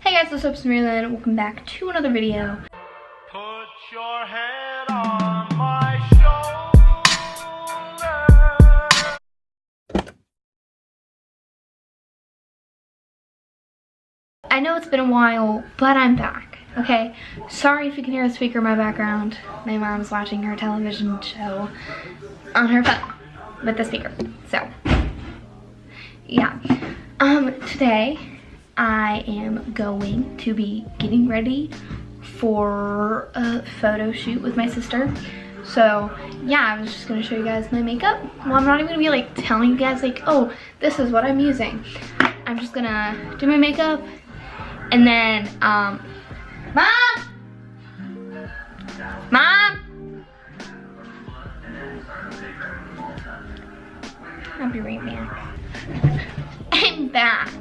Hey guys, what's up? It's Raelyn. Welcome back to another video. Put your head on my shoulder. I know it's been a while, but I'm back, okay? Sorry if you can hear a speaker in my background. My mom's watching her television show on her phone with the speaker. So, yeah. Today I am going to be getting ready for a photo shoot with my sister. So yeah, I was just gonna show you guys my makeup. Well, I'm not even gonna be like telling you guys like, oh, this is what I'm using. I'm just gonna do my makeup and then, Mom! I'll be right back. I'm back.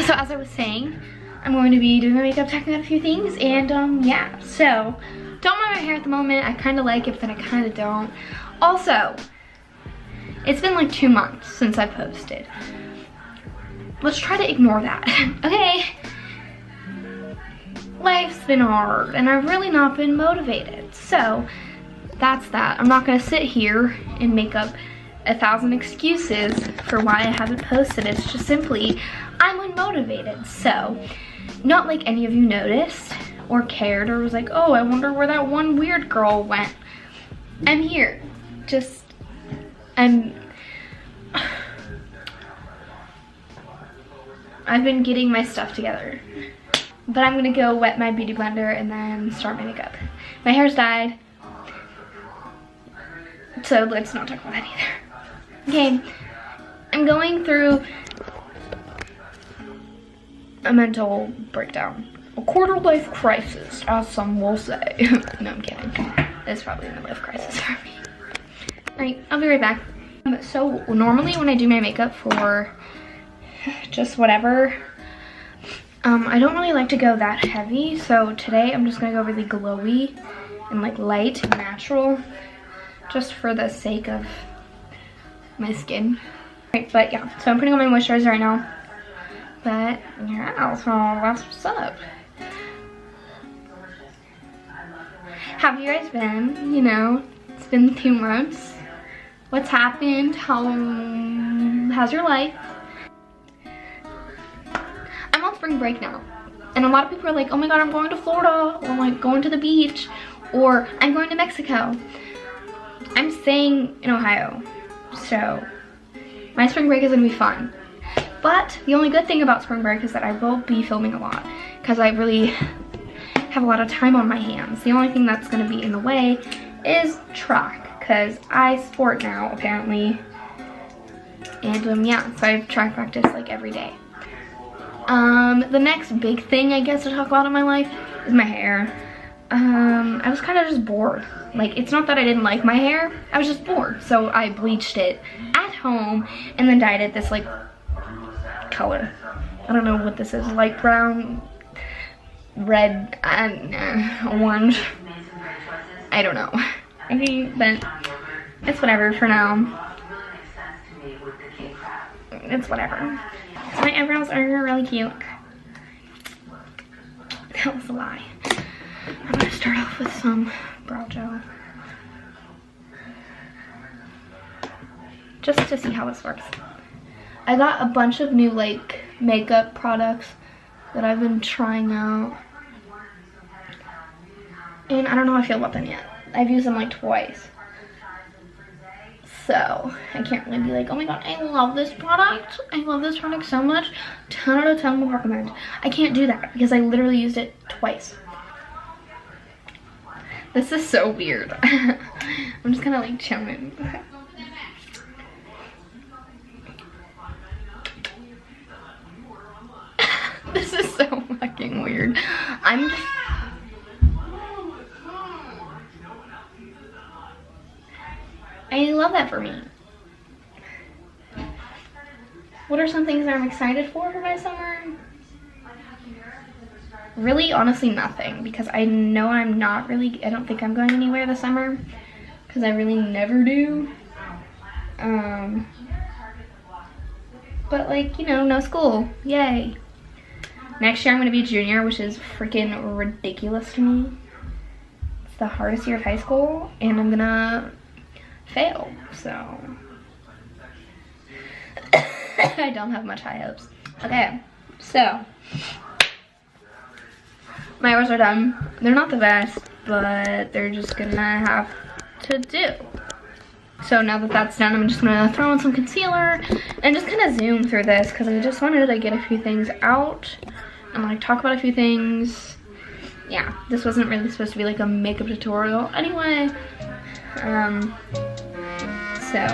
So as I was saying, I'm going to be doing my makeup, checking out a few things, and yeah, so don't mind my hair at the moment. I kind of like it, but then I kind of don't. Also, it's been like 2 months since I posted. Let's try to ignore that, okay? Life's been hard, and I've really not been motivated, so that's that. I'm not gonna sit here and make up 1,000 excuses for why I haven't posted. It's just simply I'm unmotivated. So not like any of you noticed or cared or was like, oh, I wonder where that one weird girl went. I'm here. I've been getting my stuff together, but I'm gonna go wet my beauty blender and then start my makeup. My hair's dyed, so let's not talk about that either. Okay, I'm going through a mental breakdown. A quarter life crisis, as some will say. No, I'm kidding. It's probably a midlife crisis for me. Alright, I'll be right back. So normally when I do my makeup for just whatever, I don't really like to go that heavy. So today I'm just gonna go really glowy and like light and natural, just for the sake of my skin. Right, but yeah, so I'm putting on my moisturizer right now. But yeah, so that's what's up. Have you guys been? You know, it's been 2 months. What's happened? How's your life? I'm on spring break now, and a lot of people are like, oh my god, I'm going to Florida, or I'm like going to the beach, or I'm going to Mexico. I'm staying in Ohio, so my spring break is gonna be fun. But the only good thing about spring break is that I will be filming a lot, because I really have a lot of time on my hands. The only thing that's gonna be in the way is track, because I sport now apparently, and yeah, so I have track practice like every day. The next big thing I guess to talk about in my life is my hair. I was kind of just bored. Like, it's not that I didn't like my hair, I was just bored, so I bleached it at home and then dyed it this like color. I don't know what this is, light brown, red, orange, I don't know. Okay, but it's whatever for now. It's whatever. So my eyebrows are really cute. That was a lie. I'm gonna start off with some brow gel, just to see how this works. I got a bunch of new like makeup products that I've been trying out, and I don't know how I feel about them yet. I've used them like twice, so I can't really be like, oh my god, I love this product. I love this product so much. 10 out of 10 will recommend. I can't do that because I literally used it twice. This is so weird. I'm just kind of like chilling. This is so fucking weird. I love that for me. What are some things that I'm excited for my summer? Really, honestly, nothing, because I know I don't think I'm going anywhere this summer, because I really never do. But like, you know, no school, yay. Next year I'm gonna be a junior, which is freaking ridiculous to me. It's the hardest year of high school, and I'm gonna fail, so. I don't have much high hopes. Okay, so. My hours are done. They're not the best, but they're just gonna have to do. So now that that's done, I'm just gonna throw in some concealer and just kind of zoom through this because I just wanted to get a few things out and like talk about a few things. Yeah, this wasn't really supposed to be like a makeup tutorial anyway. So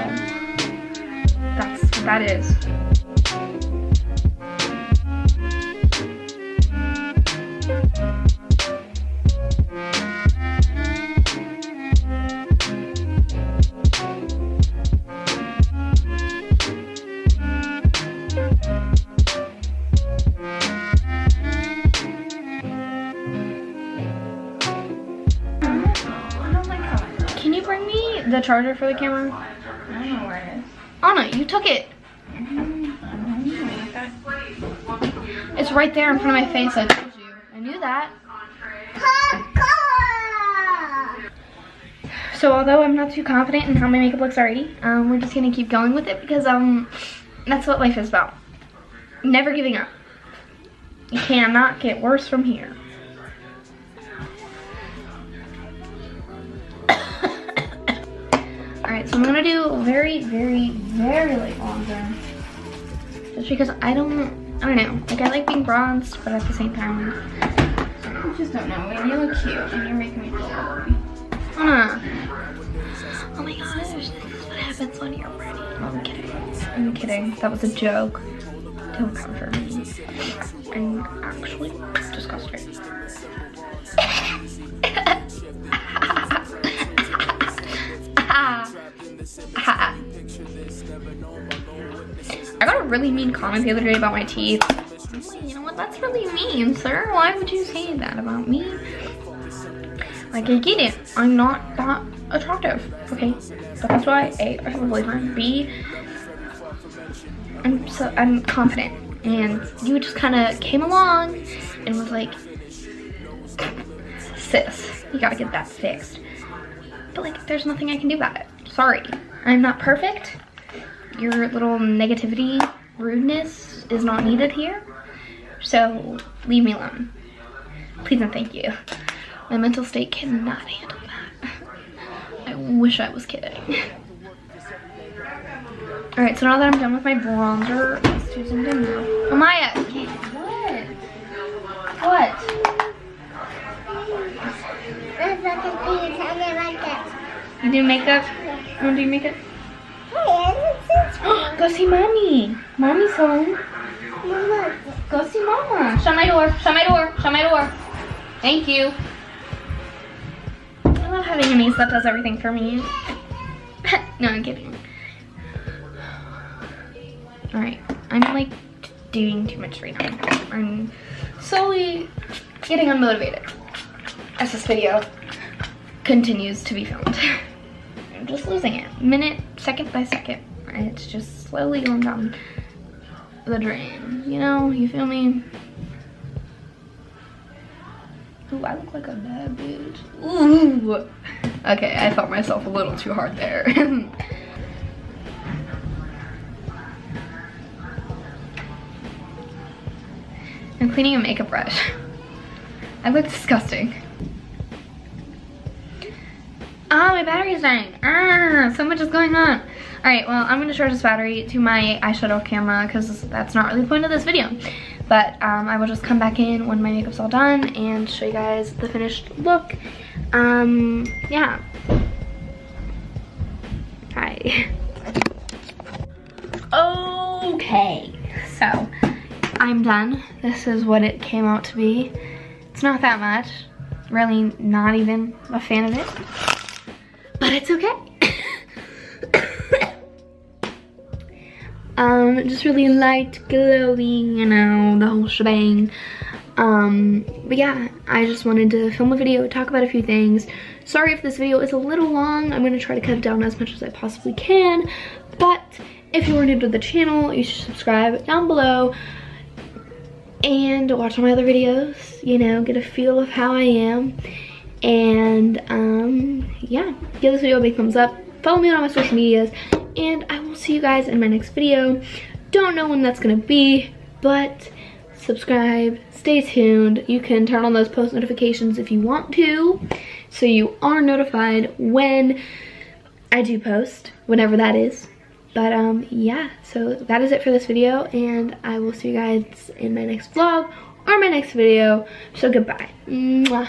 that's what that is. Can you bring me the charger for the camera? I don't know where it is. Anna, you took it. It's right there in front of my face, I told you. I knew that. So although I'm not too confident in how my makeup looks already, we're just gonna keep going with it because that's what life is about. Never giving up. You cannot get worse from here. Alright, so I'm gonna do very, very, very light bronzer. Just because I don't know. Like I like being bronzed, but at the same time, I just don't know. And you look cute and you're making me feel ugly. Oh my gosh, this is what happens when you're ready. No, I'm kidding. I'm kidding. That was a joke. Don't come for me. I'm actually disgusting. I got a really mean comment the other day about my teeth. I'm like, you know what, that's really mean, sir. Why would you say that about me? Like, I get it. I'm not that attractive, okay? But that's why A, I have a boyfriend. B, I'm confident. And you just kind of came along and was like, sis, you gotta get that fixed. But like, there's nothing I can do about it. Sorry, I'm not perfect. Your little negativity, rudeness is not needed here. So leave me alone. Please and thank you. My mental state cannot handle that. I wish I was kidding. All right, so now that I'm done with my bronzer, let's do some dinner. Amaya, what? You do makeup? You want to do makeup? Go see mommy. Mommy's home. Go see mama. Shut my door. Shut my door. Shut my door. Thank you. I love having a niece that does everything for me. No, I'm kidding. Alright, I'm like doing too much right now. I'm slowly getting unmotivated as this video continues to be filmed. I'm just losing it, minute, second by second. It's just slowly going down the drain, you know, you feel me? Ooh, I look like a bad bitch. Ooh. Okay, I felt myself a little too hard there. I'm cleaning a makeup brush. I look disgusting. Ah, my battery's dying. Ah, so much is going on. All right, well, I'm gonna charge this battery to my eyeshadow camera because that's not really the point of this video. But I will just come back in when my makeup's all done and show you guys the finished look. Yeah. Hi. Okay, so I'm done. This is what it came out to be. It's not that much. Really not even a fan of it. But it's okay. Just really light, glowing, you know, the whole shebang. But yeah, I just wanted to film a video, talk about a few things. Sorry if this video is a little long. I'm gonna try to cut it down as much as I possibly can. But if you are new to the channel, you should subscribe down below. and watch all my other videos, you know, get a feel of how I am. And yeah, give this video a big thumbs up, follow me on all my social medias, and I will see you guys in my next video. Don't know when that's gonna be, but subscribe, stay tuned. You can turn on those post notifications if you want to, so you are notified when I do post, whenever that is. But yeah, so that is it for this video, and I will see you guys in my next vlog or my next video. So goodbye. Mwah.